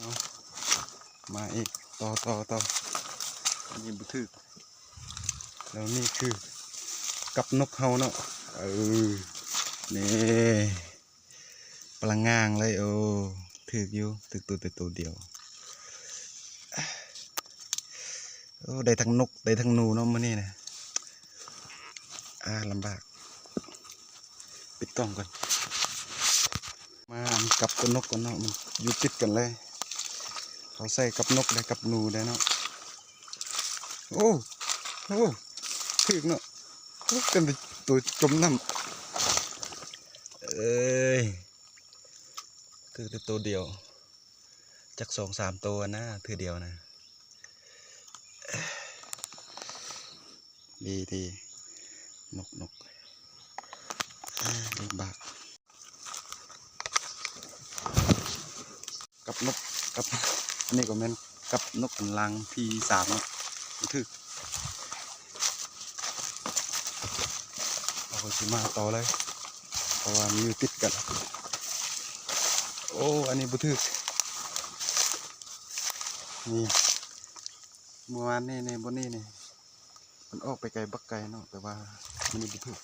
เอามาอีกต่ออันนี้บุทึกแล้วนี่คือกับนกเฮาเนาะนี่พลังงานเลยถึกอยู่ถึกตัวเดียวได้ทั้งนกได้ทั้งหนูเนาะมื้อนี้นะลำบากปิดกล้องก่อนมากับตัวนกก่อนเนาะมันอยู่ติดกันเลยเขาใส่กับนกได้กับหนูได้เนาะโอ้ถึกเนาะกันไปตัวจมน้ำถือตัวเดียวจาก2-3ตัวนะถือเดียวนะดีนกดีบากกับนกกับอันนี้ก็แม่นกับนกกำลังที่3เนาะถือเราก็จะมาต่อเลยเพราะว่ามีอยู่ติดกันอันนี้บุทึกนี่เมื่อวานนี่บนนี่มันออกไปไกลบักไกลเนาะแต่ว่ามันบุทึก